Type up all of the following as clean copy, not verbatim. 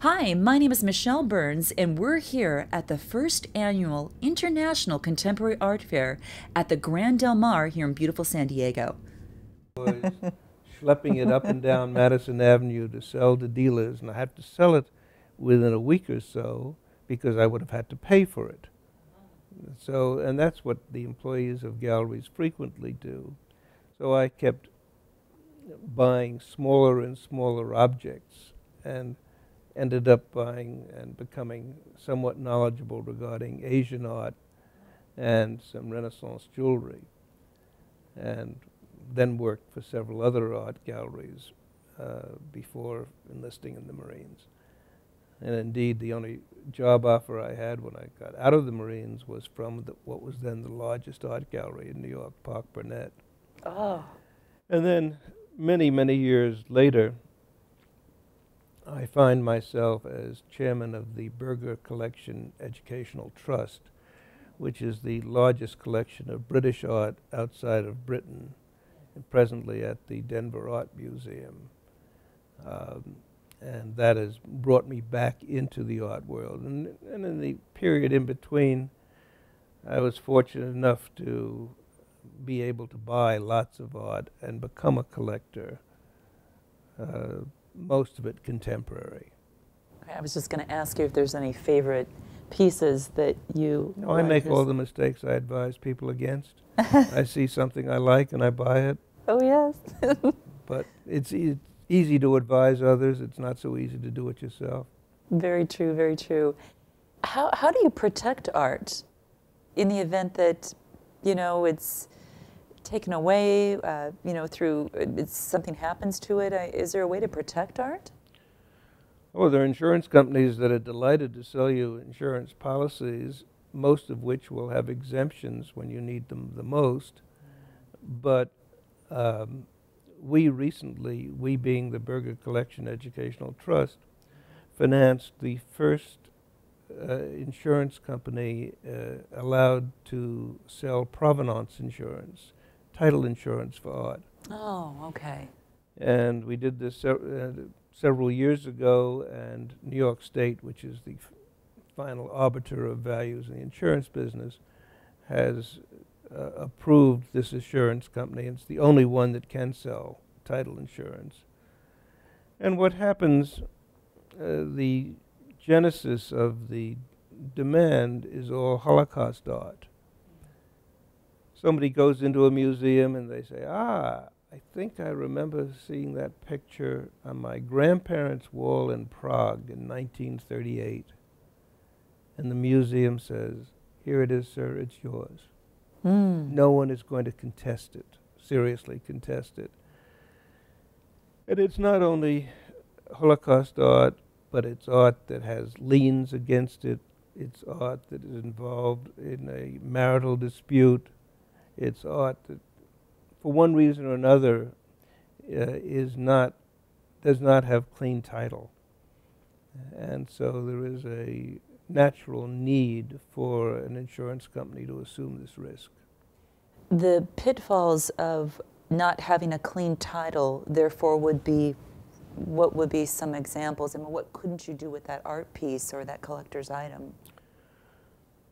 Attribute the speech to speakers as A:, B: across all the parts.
A: Hi, my name is Michelle Burns, and we're here at the first annual International Contemporary Art Fair at the Grand Del Mar here in beautiful San Diego.
B: Was schlepping it up and down Madison Avenue to sell to dealers, and I had to sell it within a week or so because I would have had to pay for it. So, and that's what the employees of galleries frequently do. So I kept buying smaller and smaller objects and ended up buying and becoming somewhat knowledgeable regarding Asian art and some Renaissance jewelry, and then worked for several other art galleries before enlisting in the Marines. And indeed, the only job offer I had when I got out of the Marines was from what was then the largest art gallery in New York, Park Burnett.
A: Oh.
B: And then many, many years later, I find myself as chairman of the Berger Collection Educational Trust, which is the largest collection of British art outside of Britain, and presently at the Denver Art Museum. And that has brought me back into the art world. And in the period in between, I was fortunate enough to be able to buy lots of art and become a collector, most of it contemporary.
A: I was just going to ask you if there's any favorite pieces that you...
B: No, I make all the mistakes I advise people against. I see something I like and I buy it.
A: Oh, yes.
B: But it's easy to advise others. It's not so easy to do it yourself.
A: Very true, very true. How do you protect art in the event that, you know, it's taken away, you know, through something happens to it? Is there a way to protect art?
B: Oh, there are insurance companies that are delighted to sell you insurance policies, most of which will have exemptions when you need them the most. But we recently, we being the Berger Collection Educational Trust, financed the first insurance company allowed to sell provenance insurance, title insurance for art.
A: Oh, okay.
B: And we did this several years ago, and New York State, which is the final arbiter of values in the insurance business, has approved this insurance company. It's the only one that can sell title insurance. And what happens, the genesis of the demand is all Holocaust art. Somebody goes into a museum and they say, I think I remember seeing that picture on my grandparents' wall in Prague in 1938. And the museum says, here it is, sir, it's yours. No one is going to contest it, seriously contest it. And it's not only Holocaust art, but it's art that has liens against it. It's art that is involved in a marital dispute. It's art that, for one reason or another, does not have clean title. And so there is a natural need for an insurance company to assume this risk.
A: The pitfalls of not having a clean title, therefore, would be, what would be some examples? I mean, what couldn't you do with that art piece or that collector's item?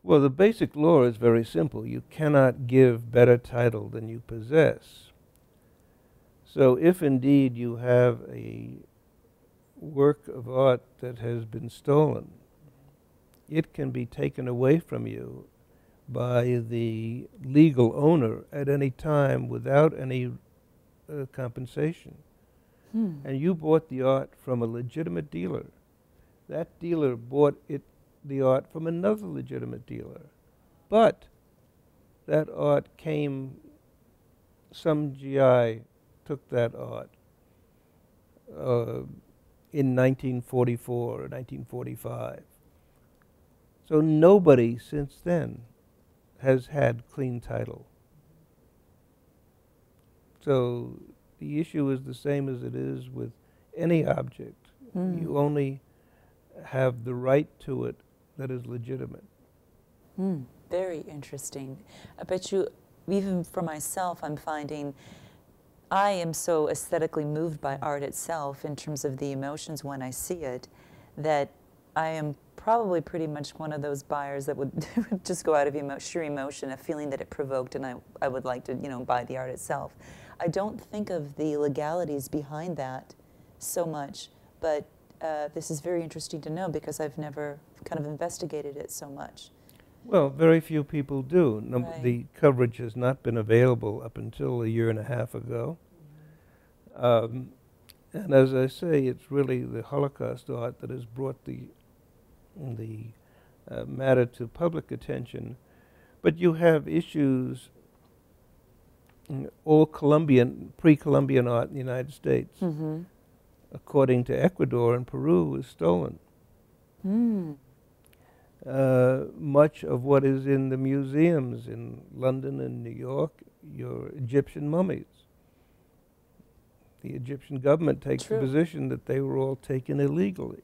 B: Well, the basic law is very simple. You cannot give better title than you possess. So if indeed you have a work of art that has been stolen, it can be taken away from you by the legal owner at any time without any compensation. And you bought the art from a legitimate dealer. That dealer bought the art from another legitimate dealer. But that art came, some GI took that art in 1944 or 1945. So nobody since then has had clean title. So the issue is the same as it is with any object. You only have the right to it that is legitimate.
A: Very interesting. I bet you, even for myself, I'm finding I am so aesthetically moved by art itself in terms of the emotions when I see it, that I am probably pretty much one of those buyers that would just go out of sheer emotion, a feeling that it provoked, and I would like to, buy the art itself. I don't think of the legalities behind that so much, but this is very interesting to know because I've never kind of investigated it so much.
B: Well, very few people do.
A: Right.
B: The coverage has not been available up until a year and a half ago. And as I say, it's really the Holocaust art that has brought the matter to public attention. But you have issues, all pre-Columbian art in the United States, according to Ecuador and Peru, is stolen. Much of what is in the museums in London and New York, your Egyptian mummies. The Egyptian government takes the position that they were all taken illegally.